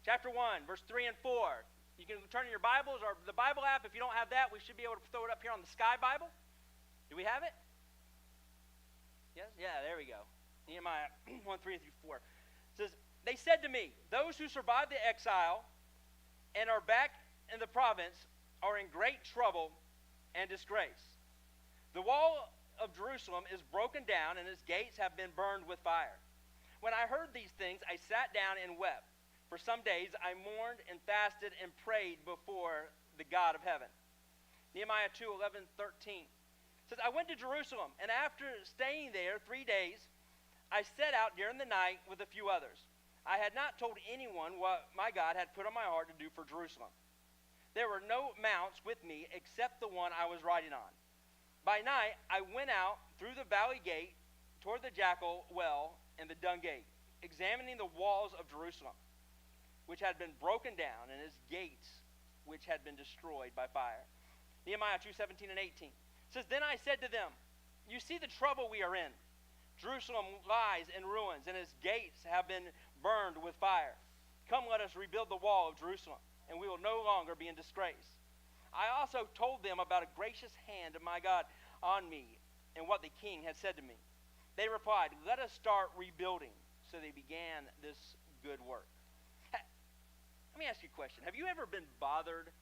chapter 1, verse 3 and 4. You can turn in your Bibles or the Bible app. If you don't have that, we should be able to throw it up here on the Sky Bible. Do we have it? Yes? Yeah, there we go. Nehemiah 1, 3 through 4. It says, they said to me, those who survived the exile and are back in the province are in great trouble and disgrace. The wall of Jerusalem is broken down and its gates have been burned with fire. When I heard these things, I sat down and wept. For some days I mourned and fasted and prayed before the God of heaven. Nehemiah 2, 11, 13 says, I went to Jerusalem, and after staying there 3 days, I set out during the night with a few others. I had not told anyone what my God had put on my heart to do for Jerusalem. There were no mounts with me except the one I was riding on. By night, I went out through the valley gate toward the jackal well and the dung gate, examining the walls of Jerusalem, which had been broken down, and its gates, which had been destroyed by fire. Nehemiah 2, 17 and 18 says, then I said to them, you see the trouble we are in. Jerusalem lies in ruins, and its gates have been burned with fire. Come, let us rebuild the wall of Jerusalem, and we will no longer be in disgrace. I also told them about a gracious hand of my God on me and what the king had said to me. They replied, let us start rebuilding. So they began this good work. Let me ask you a question. Have you ever been bothered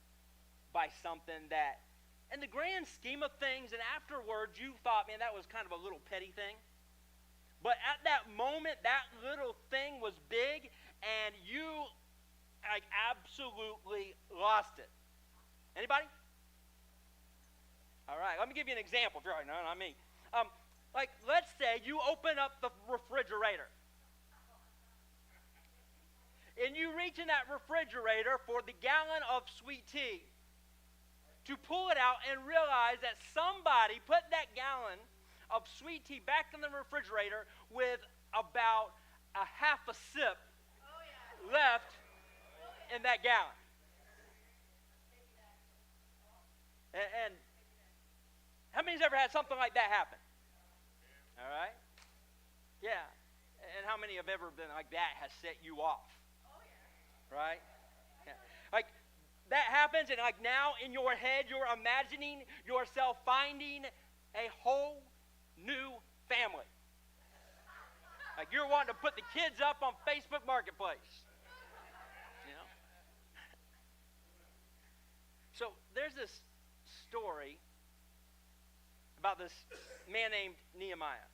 by something that, in the grand scheme of things, and afterwards you thought, man, that was kind of a little petty thing? But at that moment, that little thing was big, and you absolutely lost it. Anybody? All right, let me give you an example. If you're like, no, not me. Let's say you open up the refrigerator. And you reach in that refrigerator for the gallon of sweet tea to pull it out and realize that somebody put that gallon of sweet tea back in the refrigerator with about a half a sip left in that gallon. And how many's ever had something like that happen? All right? Yeah. And how many have ever been like that has set you off? Right? Yeah. Like that happens, and like now in your head you're imagining yourself finding a whole new family. Like you're wanting to put the kids up on Facebook Marketplace. You know? So there's this story about this man named Nehemiah.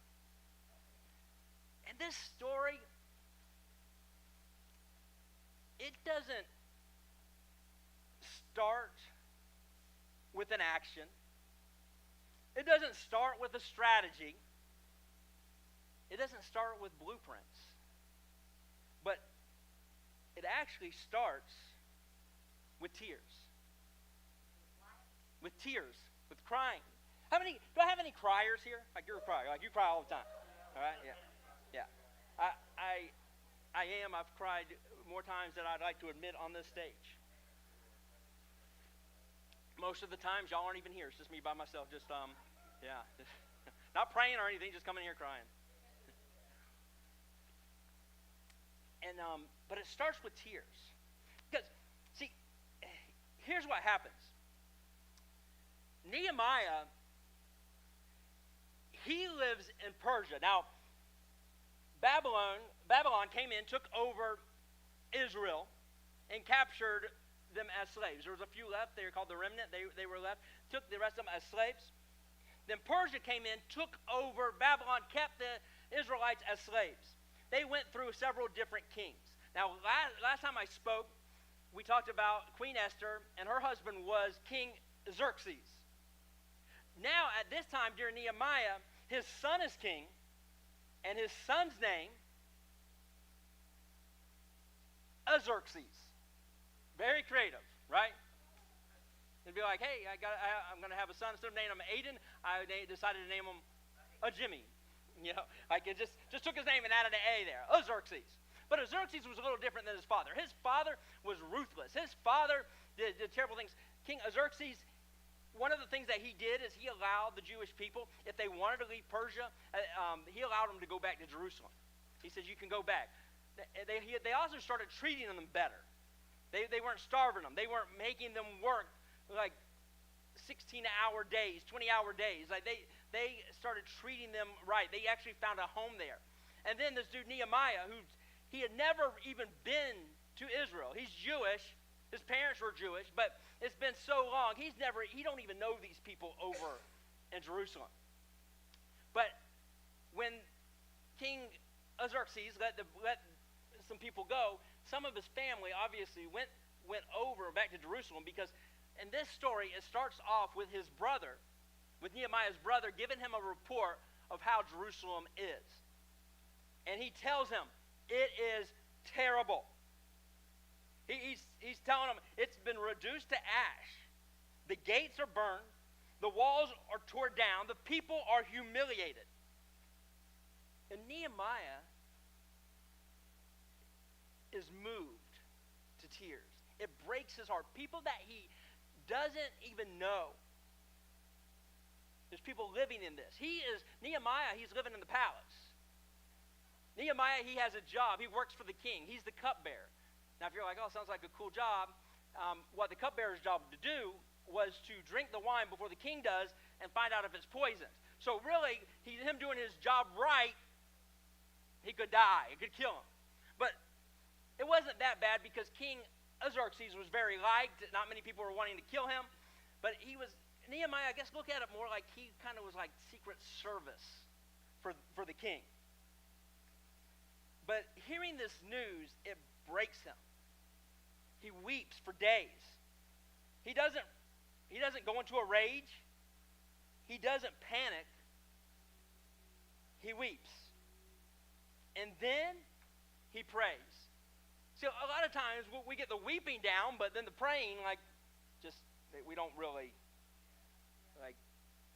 And this story, it doesn't start with an action. It doesn't start with a strategy. It doesn't start with blueprints. But it actually starts with tears. With tears, with crying. Do I have any criers here? Like you're a crier, like you cry all the time. All right? Yeah. I am. I've cried more times than I'd like to admit on this stage. Most of the times, y'all aren't even here. It's just me by myself. Just not praying or anything. Just coming here crying. And but it starts with tears, because see, here's what happens. Nehemiah, he lives in Persia. Now, Babylon came in, took over Israel, and captured them as slaves. There was a few left. They were called the remnant. They were left. Took the rest of them as slaves. Then Persia came in, took over Babylon, kept the Israelites as slaves. They went through several different kings. Now, last time I spoke, we talked about Queen Esther, and her husband was King Xerxes. Now, at this time, during Nehemiah, his son is king, and his son's name, Xerxes. Very creative, right? It'd be like, hey, I'm going to have a son. Instead of naming him Aiden, I decided to name him a Jimmy. You know, like it just took his name and added an A there, Xerxes. But Xerxes was a little different than his father. His father was ruthless. His father did terrible things. King Xerxes, one of the things that he did is he allowed the Jewish people, if they wanted to leave Persia, he allowed them to go back to Jerusalem. He says, you can go back. They also started treating them better. They weren't starving them. They weren't making them work like 16-hour days, 20-hour days. Like they started treating them right. They actually found a home there. And then this dude Nehemiah, he had never even been to Israel. He's Jewish. His parents were Jewish, but it's been so long. He don't even know these people over in Jerusalem. But when King Xerxes let some people go, some of his family obviously went over back to Jerusalem, because in this story it starts off with his brother, with Nehemiah's brother, giving him a report of how Jerusalem is. And he tells him, it is terrible. He's telling him it's been reduced to ash. The gates are burned. The walls are torn down. The people are humiliated. And Nehemiah is moved to tears. It breaks his heart. People that he doesn't even know. There's people living in this. Nehemiah, he's living in the palace. Nehemiah, he has a job. He works for the king. He's the cupbearer. Now, if you're like, oh, sounds like a cool job, what the cupbearer's job to do was to drink the wine before the king does and find out if it's poisoned. So really, him doing his job right, he could die. It could kill him. But it wasn't that bad, because King Xerxes was very liked. Not many people were wanting to kill him. But Nehemiah, I guess, look at it more like he kind of was like secret service for the king. But hearing this news, it breaks him. He weeps for days. He doesn't go into a rage. He doesn't panic. He weeps. And then he prays. See, a lot of times we get the weeping down, but then the praying, we don't really,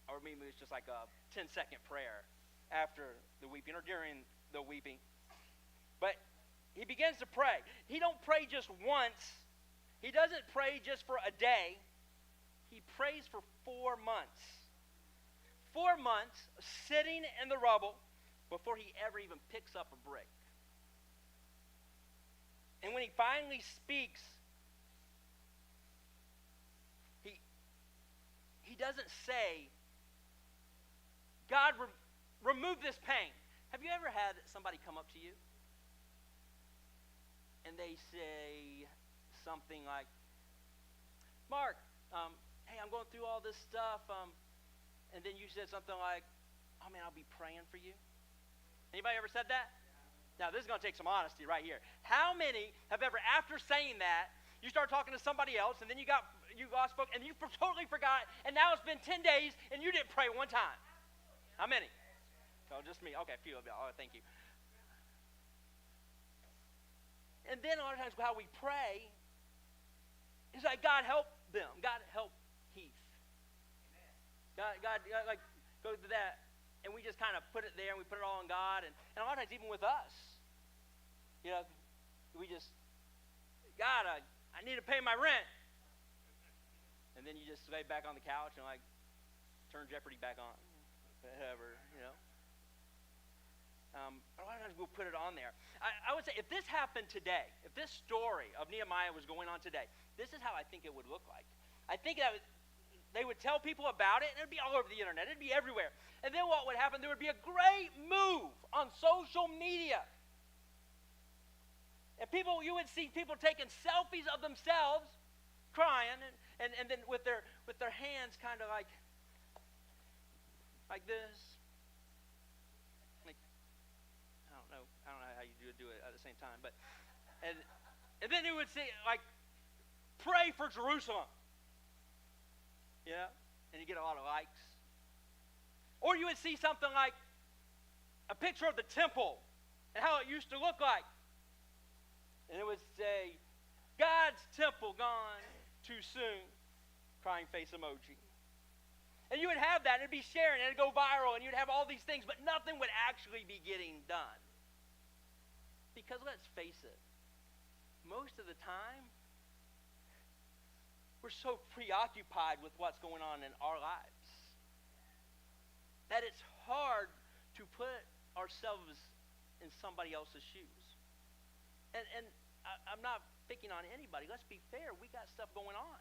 or maybe it's just like a 10-second prayer after the weeping or during the weeping. But he begins to pray. He don't pray just once. He doesn't pray just for a day. He prays for 4 months. 4 months sitting in the rubble before he ever even picks up a brick. And when he finally speaks, he doesn't say, God, remove this pain. Have you ever had somebody come up to you and they say something like, Mark, hey, I'm going through all this stuff, and then you said something like, oh man, I'll be praying for you. Anybody ever said that? Now, this is going to take some honesty right here. How many have ever, after saying that, you start talking to somebody else, and then you lost focus, and you totally forgot, and now it's been 10 days, and you didn't pray one time? How many? Oh, just me. Okay, a few of y'all. Oh, thank you. And then a lot of times how we pray is like, God, help them. God, help Heath. God, like, go to that. And we just kind of put it there, and we put it all on God. And a lot of times, even with us, we just, God, I need to pay my rent. And then you just lay back on the couch and turn Jeopardy back on. Whatever, a lot of times we'll put it on there. I would say if this happened today, if this story of Nehemiah was going on today, this is how I think it would look like. I think that they would tell people about it, and it would be all over the internet. It would be everywhere. And then what would happen? There would be a great move on social media. And you would see people taking selfies of themselves, crying, and then with their hands kind of like this. I don't know how you do it at the same time, but and then you would see pray for Jerusalem. And you get a lot of likes. Or you would see something like a picture of the temple and how it used to look like. And it would say, God's temple gone too soon, crying face emoji. And you would have that, and it'd be sharing, and it'd go viral, and you'd have all these things, but nothing would actually be getting done. Because let's face it, most of the time, we're so preoccupied with what's going on in our lives that it's hard to put ourselves in somebody else's shoes. And I'm not picking on anybody. Let's be fair. We got stuff going on.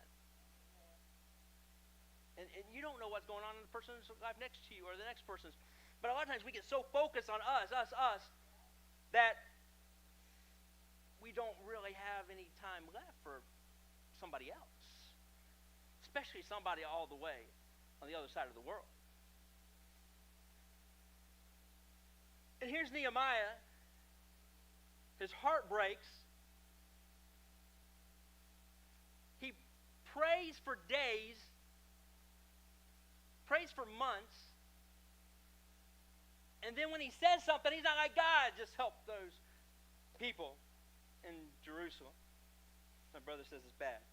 And you don't know what's going on in the person's life next to you or the next person's. But a lot of times we get so focused on us, that we don't really have any time left for somebody else. Especially somebody all the way on the other side of the world. And here's Nehemiah. His heart breaks. He prays for days, prays for months, and then when he says something, he's not like, God, just help those people in Jerusalem. My brother says it's bad.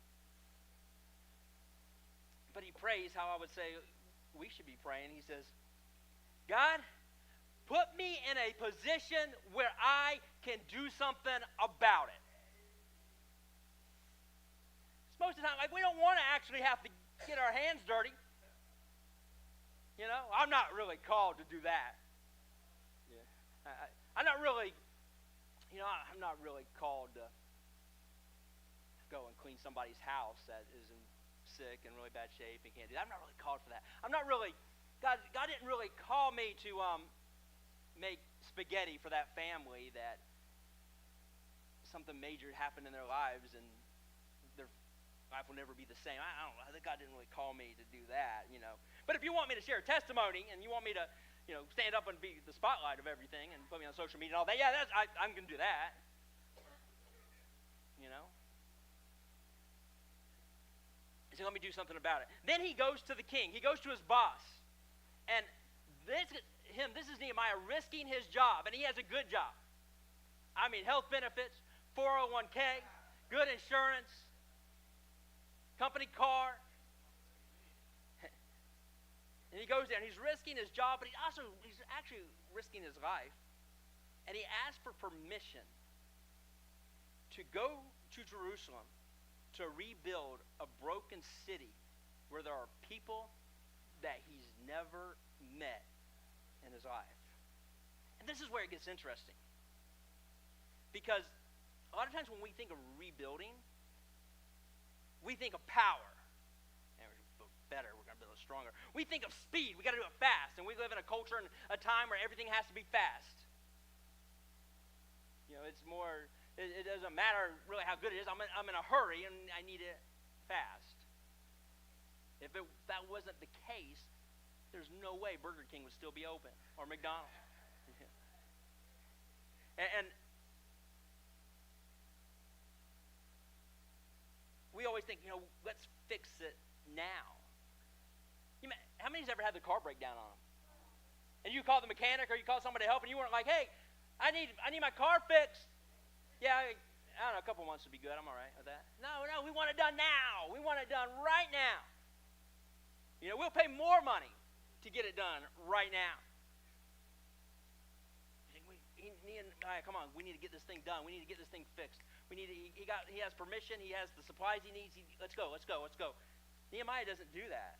But he prays how I would say we should be praying. He says, God, put me in a position where I can do something about it. Most of the time, like, we don't want to actually have to get our hands dirty. You know, I'm not really called to do that. Yeah, I'm not really, I'm not really called to go and clean somebody's house that is sick and really bad shape and can't do that. I'm not really called for that. I'm not really, God didn't really call me to make spaghetti for that family that something major happened in their lives and their life will never be the same. I don't know. I think God didn't really call me to do that, But if you want me to share a testimony and you want me to, stand up and be the spotlight of everything and put me on social media and all that, yeah, I'm going to do that. So let me do something about it. Then he goes to the king. He goes to his boss. And this is Nehemiah risking his job, and he has a good job. I mean, health benefits, 401k, good insurance, company car. And he goes there, and he's risking his job, but he's actually risking his life. And he asks for permission to go to Jerusalem to rebuild a broken city where there are people that he's never met in his life. And this is where it gets interesting. Because a lot of times when we think of rebuilding, we think of power. And we're going to build better, we're going to build it stronger. We think of speed, we got to do it fast. And we live in a culture and a time where everything has to be fast. It's more, it doesn't matter really how good it is. I'm in a hurry and I need it fast. If that wasn't the case, there's no way Burger King would still be open or McDonald's. And we always think, let's fix it now. How many's ever had the car break down on them? And you call the mechanic or you call somebody to help and you weren't like, hey, I need my car fixed. Yeah, I don't know, a couple months would be good. I'm all right with that. No, we want it done now. We want it done right now. We'll pay more money to get it done right now. Come on, we need to get this thing done. We need to get this thing fixed. He has permission. He has the supplies he needs. Let's go. Nehemiah doesn't do that.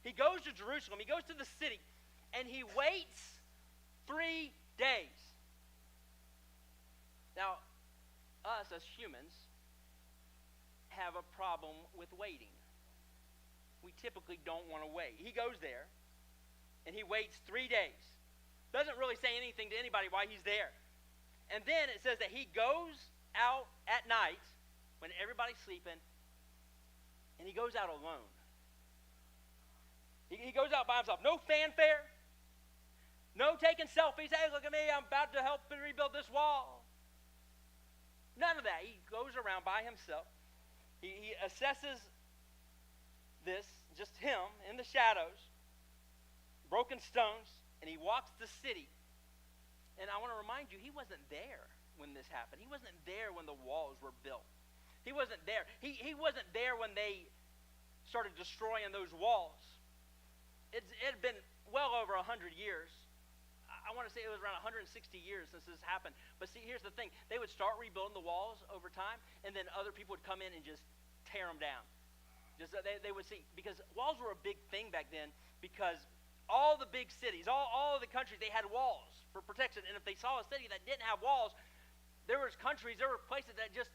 He goes to Jerusalem. He goes to the city, and he waits 3 days. Now, us as humans have a problem with waiting. We typically don't want to wait. He goes there, and he waits 3 days. Doesn't really say anything to anybody why he's there. And then it says that he goes out at night when everybody's sleeping, and he goes out alone. He goes out by himself. No fanfare. No taking selfies. Hey, look at me. I'm about to help rebuild this wall. None of that. He goes around by himself. He assesses this, just him, in the shadows, broken stones, and he walks the city. And I want to remind you, he wasn't there when this happened. He wasn't there when the walls were built. He wasn't there. He wasn't there when they started destroying those walls. It had been well over 100 years. I want to say it was around 160 years since this happened. But see, here's the thing. They would start rebuilding the walls over time, and then other people would come in and just tear them down. They would see, because walls were a big thing back then, because all the big cities, all of the countries, they had walls for protection. And if they saw a city that didn't have walls, there were places that just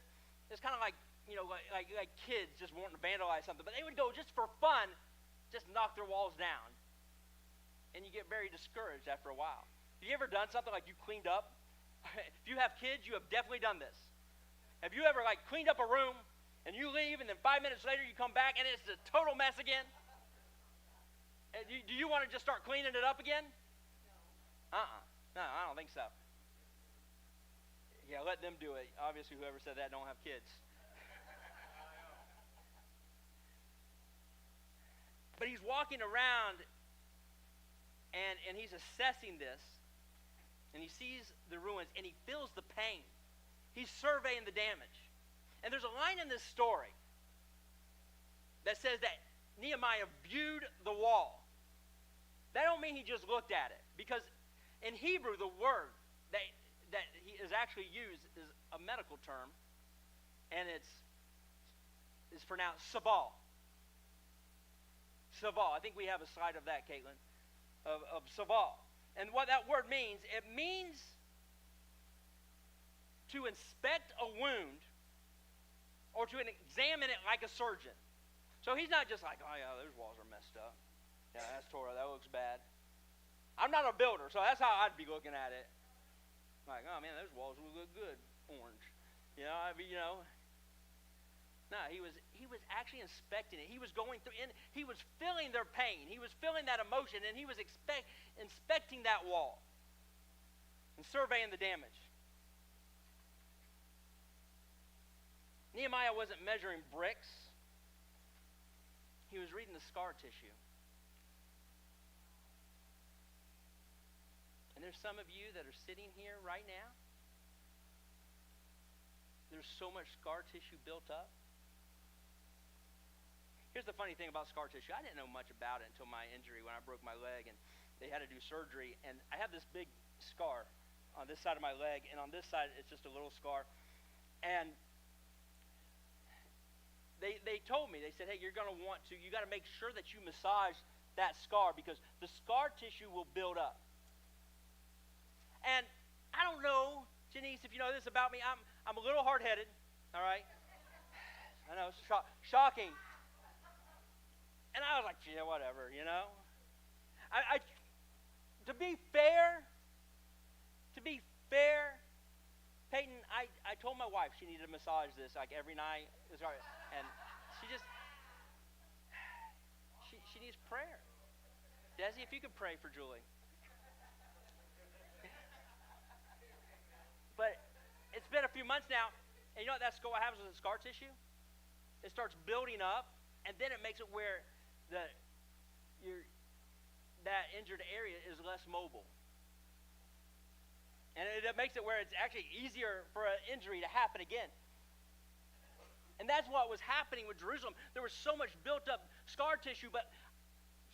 It's kind of like, like kids just wanting to vandalize something. But they would go just for fun, just knock their walls down. And you get very discouraged after a while. Have you ever done something like you cleaned up? If you have kids, you have definitely done this. Have you ever cleaned up a room and you leave and then 5 minutes later you come back and it's a total mess again? Do you want to just start cleaning it up again? No. No, I don't think so. Yeah, let them do it. Obviously, whoever said that don't have kids. But he's walking around and he's assessing this, and he sees the ruins and he feels the pain. He's surveying the damage. And there's a line in this story that says that Nehemiah viewed the wall. That don't mean he just looked at it, because in Hebrew the word that he is actually used is a medical term, and it's pronounced sabal. Sabal. I think we have a slide of that, Caitlin, of sabal. And what that word means, it means to inspect a wound or to examine it like a surgeon. So he's not just like, oh yeah, those walls are messed up. Yeah, that's tore up. That looks bad. I'm not a builder, so that's how I'd be looking at it. Like, oh man, those walls look good, orange. No, he was actually inspecting it. He was going through, and he was feeling their pain. He was feeling that emotion, and he was inspecting that wall and surveying the damage. Nehemiah wasn't measuring bricks. He was reading the scar tissue. And there's some of you that are sitting here right now. There's so much scar tissue built up. Here's the funny thing about scar tissue. I didn't know much about it until my injury when I broke my leg, and they had to do surgery. And I have this big scar on this side of my leg, and on this side it's just a little scar. And they told me, they said, hey, you got to make sure that you massage that scar, because the scar tissue will build up. And I don't know, Janice, if you know this about me, I'm a little hard-headed, all right? I know, it's shocking. And I was like, yeah, whatever, To be fair, Peyton, I told my wife she needed to massage this every night. And she needs prayer. Desi, if you could pray for Julie. But it's been a few months now, and you know what happens with the scar tissue? It starts building up, and then it makes it where that injured area is less mobile. And it makes it where it's actually easier for an injury to happen again. And that's what was happening with Jerusalem. There was so much built up scar tissue, but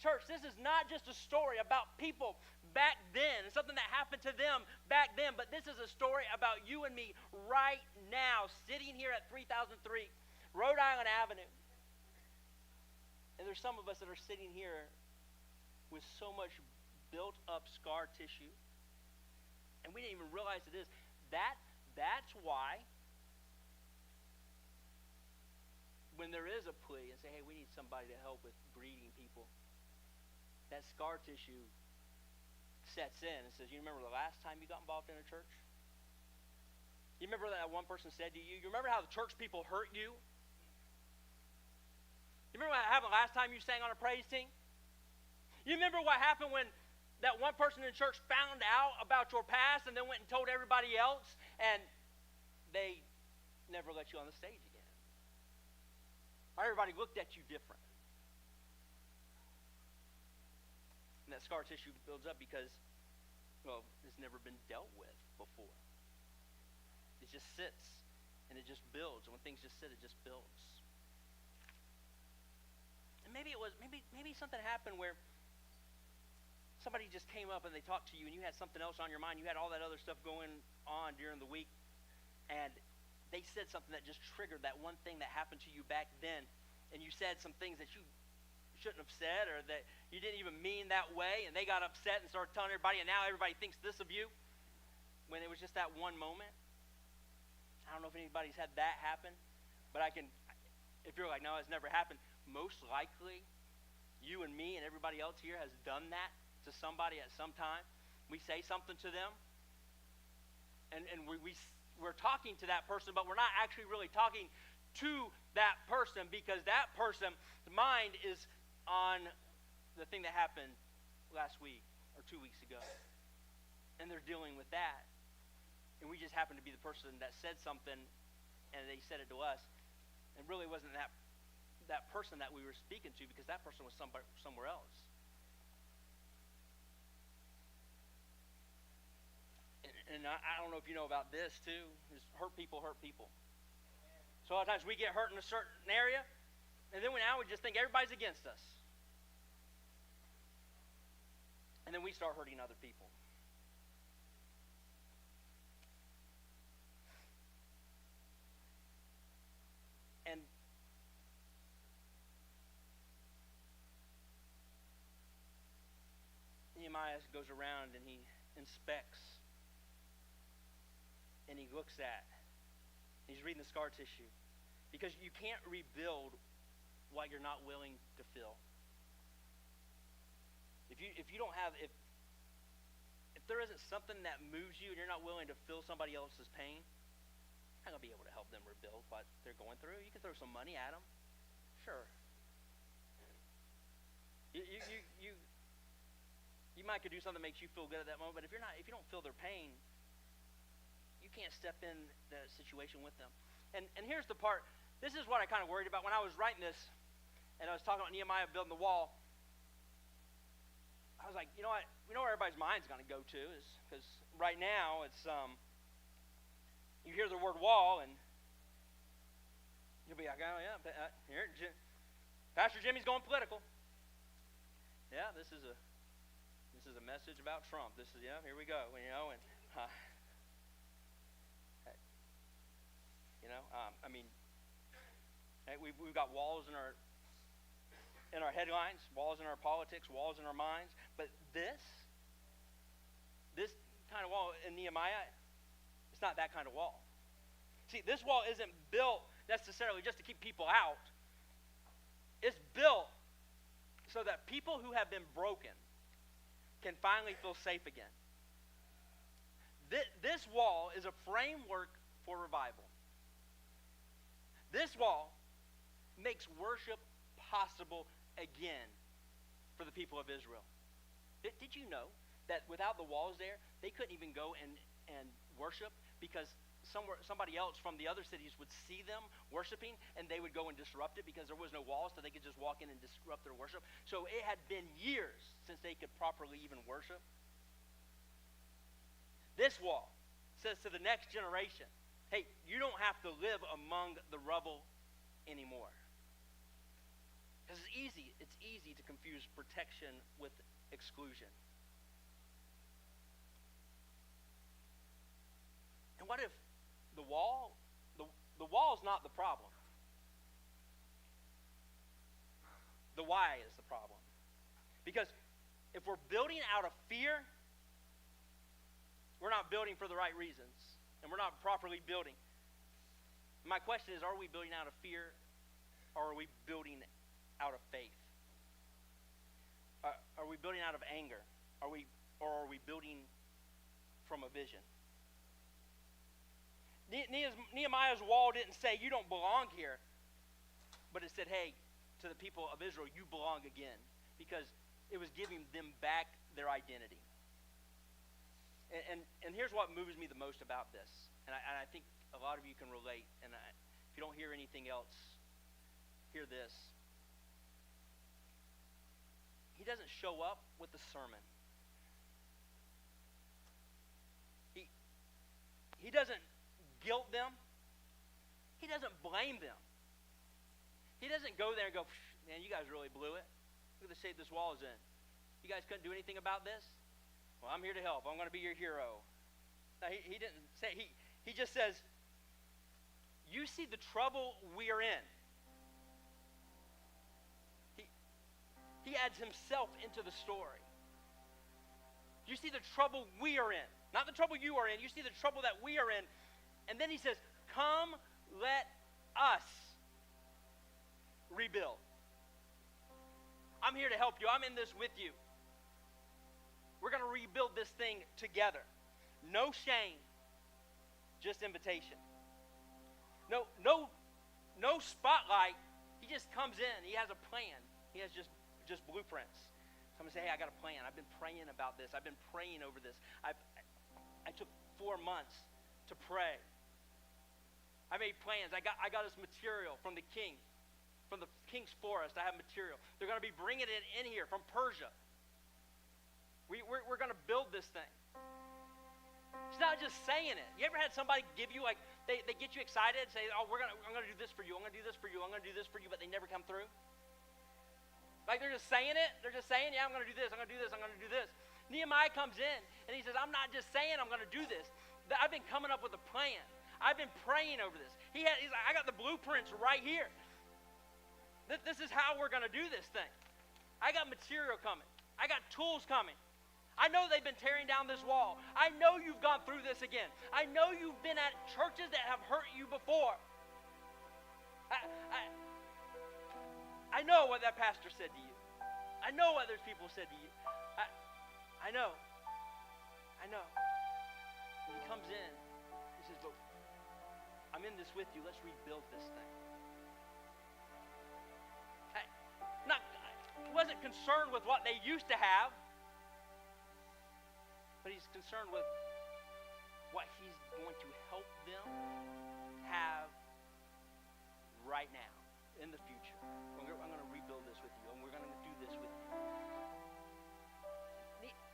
church, this is not just a story about people back then, something that happened to them back then, but this is a story about you and me right now, sitting here at 3003 Rhode Island Avenue. And there's some of us that are sitting here with so much built up scar tissue, and we didn't even realize it is. That's why when there is a plea and say, hey, we need somebody to help with greeting people, that scar tissue sets in and says, you remember the last time you got involved in a church? You remember that one person said to you? You remember how the church people hurt you? You remember what happened last time you sang on a praise team? You remember what happened when that one person in church found out about your past and then went and told everybody else, and they never let you on the stage again? Or everybody looked at you different. And that scar tissue builds up because, it's never been dealt with before. It just sits, and it just builds. And when things just sit, it just builds. And maybe something happened where somebody just came up and they talked to you, and you had something else on your mind. You had all that other stuff going on during the week, and they said something that just triggered that one thing that happened to you back then, and you said some things that you shouldn't have said, or that you didn't even mean that way, and they got upset and started telling everybody, and now everybody thinks this of you, when it was just that one moment. I don't know if anybody's had that happen, but if you're like, no, it's never happened, most likely you and me and everybody else here has done that to somebody at some time. We say something to them, and we're talking to that person, but we're not actually really talking to that person because that person's mind is on the thing that happened last week or 2 weeks ago, and they're dealing with that. And we just happened to be the person that said something, and they said it to us. It really wasn't that person that we were speaking to, because that person was somewhere else. And I don't know if you know about this too. Is hurt people hurt people. So a lot of times we get hurt in a certain area, and then now we just think everybody's against us. And then we start hurting other people. And Nehemiah goes around and he inspects and he looks at. He's reading the scar tissue, because you can't rebuild what you're not willing to fill. If there isn't something that moves you and you're not willing to fill somebody else's pain, you're not going to be able to help them rebuild what they're going through. You can throw some money at them. Sure. You might could do something that makes you feel good at that moment, but if you don't feel their pain, you can't step in the situation with them. And here's the part. This is what I kind of worried about when I was writing this, and I was talking about Nehemiah building the wall. I was like, you know what? We know where everybody's mind's going to go to, is because right now it's you hear the word wall, and you'll be like, oh yeah, here, Pastor Jimmy's going political. Yeah, this is a message about Trump. This is here we go. And we've got walls in our headlines, walls in our politics, walls in our minds. But this kind of wall in Nehemiah, it's not that kind of wall. See, this wall isn't built necessarily just to keep people out. It's built so that people who have been broken can finally feel safe again. This wall is a framework for revival. This wall makes worship possible again for the people of Israel. Did you know that without the walls there, they couldn't even go and worship, because somebody else from the other cities would see them worshiping, and they would go and disrupt it because there was no walls, so they could just walk in and disrupt their worship. So it had been years since they could properly even worship. This wall says to the next generation, hey, you don't have to live among the rubble anymore. Because it's easy to confuse protection with exclusion. And what if the wall is not the problem? The why is the problem. Because if we're building out of fear, we're not building for the right reasons, and we're not properly building. My question is, are we building out of fear, or are we building out of faith? Are we building out of anger? Or are we building from a vision? Nehemiah's wall didn't say, you don't belong here, but it said, hey, to the people of Israel, you belong again, because it was giving them back their identity. And here's what moves me the most about this, and I think a lot of you can relate, and if you don't hear anything else, hear this. He doesn't show up with a sermon. He doesn't guilt them. He doesn't blame them. He doesn't go there and go, man, you guys really blew it. Look at the shape this wall is in. You guys couldn't do anything about this? Well, I'm here to help. I'm going to be your hero. No, he didn't say. He just says, you see the trouble we are in. He adds himself into the story. You see the trouble we are in. Not the trouble you are in. You see the trouble that we are in. And then he says, come, let us rebuild. I'm here to help you. I'm in this with you. We're going to rebuild this thing together. No shame, just invitation. No spotlight. He just comes in. He has a plan. He has just blueprints. Someone say, hey, I got a plan. I've been praying about this. I've been praying over this. I took 4 months to pray. I made plans. I got us material from the king. From the king's forest, I have material. They're going to be bringing it in here from Persia. We're going to build this thing. It's not just saying it. You ever had somebody give you, like, they get you excited and say, oh, I'm going to do this for you. I'm going to do this for you. I'm going to do this for you, but they never come through? Like they're just saying it. They're just saying, yeah, I'm going to do this. I'm going to do this. I'm going to do this. Nehemiah comes in, and he says, I'm not just saying I'm going to do this. I've been coming up with a plan. I've been praying over this. He's like, I got the blueprints right here. This is how we're going to do this thing. I got material coming. I got tools coming. I know they've been tearing down this wall. I know you've gone through this again. I know you've been at churches that have hurt you before. I know what that pastor said to you. I know what those people said to you. I know. And he comes in. He says, but I'm in this with you. Let's rebuild this thing. He wasn't concerned with what they used to have, but he's concerned with what he's going to help them have right now, in the future. I'm going to rebuild this with you, and we're going to do this with you.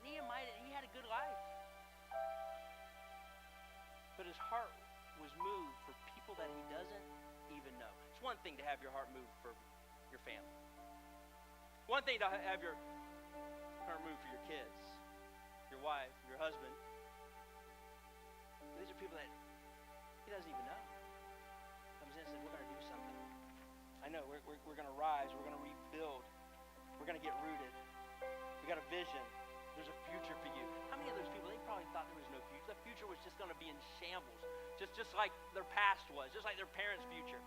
Nehemiah, he had a good life, but his heart was moved for people that he doesn't even know. It's one thing to have your heart moved for your family. One thing to have your heart moved for your kids, your wife, your husband. These are people that he doesn't even know. Comes in and says, we're going to do something. I know, we're going to rise. We're going to rebuild. We're going to get rooted. We got a vision. There's a future for you. How many of those people, they probably thought there was no future. The future was just going to be in shambles. Just like their past was. Just like their parents' future.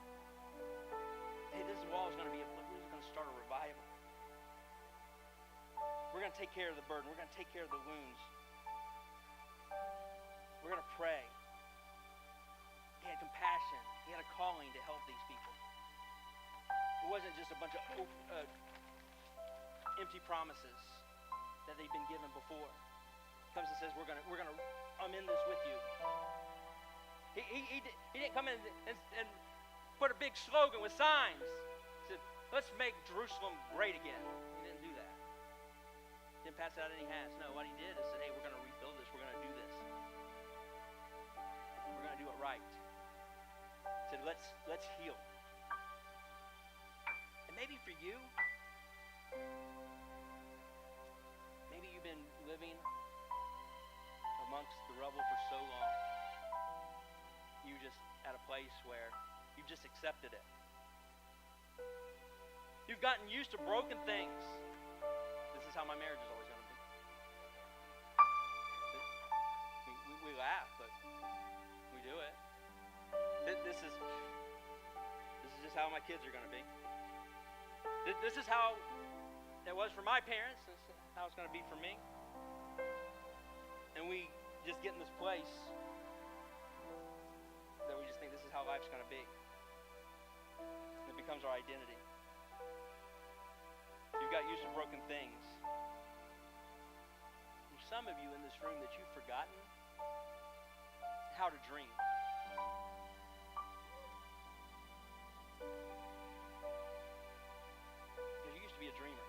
Hey, this wall is going to be, we're going to start a revival. We're going to take care of the burden. We're going to take care of the wounds. We're going to pray. He had compassion. He had a calling to help these people. It wasn't just a bunch of empty promises that they've been given before. He comes and says, I'm in this with you. He didn't come in and put a big slogan with signs. He said, let's make Jerusalem great again. He didn't do that. Didn't pass out any hats. No, what he did is said, hey, we're going to rebuild this. We're going to do this. We're going to do it right. He said, let's heal. And maybe for you, maybe you've been living amongst the rubble for so long. You're just at a place where you've just accepted it. You've gotten used to broken things. This is how my marriage is always going to be. We laugh, but we do it. This is just how my kids are going to be. This is how it was for my parents. This is how it's going to be for me. And we just get in this place that we just think this is how life's going to be. It becomes our identity. You've got used to broken things. There's some of you in this room that you've forgotten how to dream. Because you used to be a dreamer.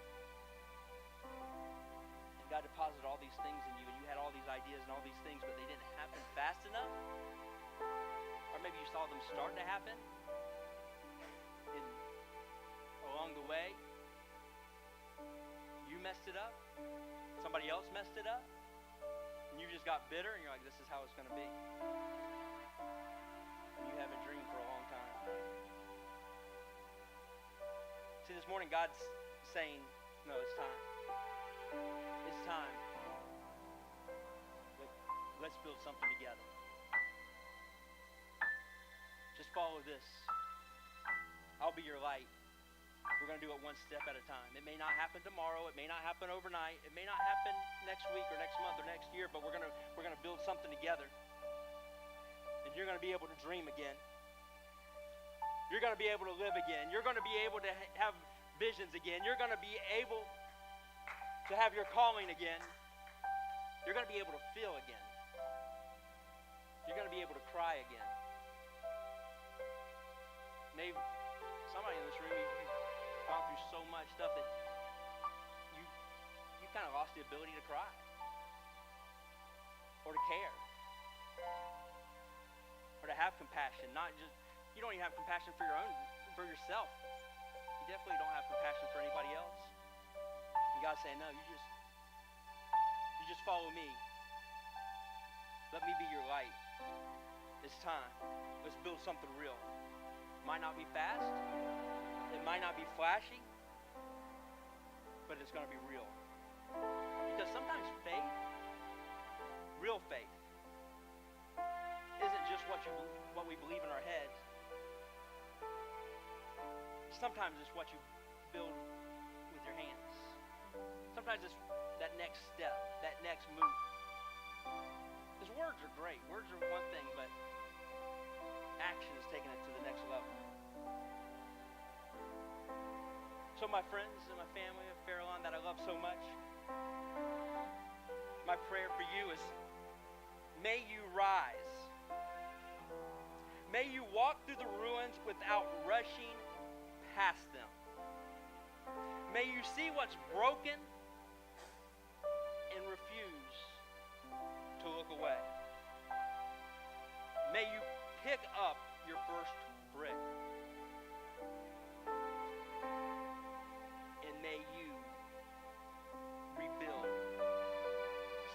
And God deposited all these things in you, and you had all these ideas and all these things, but they didn't happen fast enough. Or maybe you saw them start to happen along the way. You messed it up. Somebody else messed it up. And you just got bitter and you're like, this is how it's going to be. And you haven't dreamed for a long time. See, this morning God's saying, no, it's time. It's time. Let's build something together. follow this. I'll be your light. We're going to do it one step at a time. It may not happen tomorrow. It may not happen overnight. It may not happen next week or next month or next year, but we're going to build something together. And you're going to be able to dream again. You're going to be able to live again. You're going to be able to have visions again. You're going to be able to have your calling again. You're going to be able to feel again. You're going to be able to cry again. Maybe somebody in this room, you've gone through so much stuff that you kind of lost the ability to cry or to care or to have compassion. Not just, you don't even have compassion for yourself. You definitely don't have compassion for anybody else. And God's saying, no, you just follow me. Let me be your light. It's time. Let's build something real. It might not be fast. It might not be flashy. But it's going to be real. Because sometimes faith, real faith, isn't just what we believe in our heads. Sometimes it's what you build with your hands. Sometimes it's that next step, that next move. Because words are great. Words are one thing, but action is taking it to the next level. So my friends and my family of Fairlawn that I love so much, my prayer for you is, may you rise. May you walk through the ruins without rushing past them. May you see what's broken and refuse to look away. May you pick up your first brick. And may you rebuild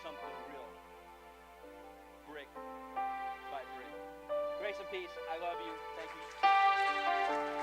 something real, brick by brick. Grace and peace. I love you. Thank you.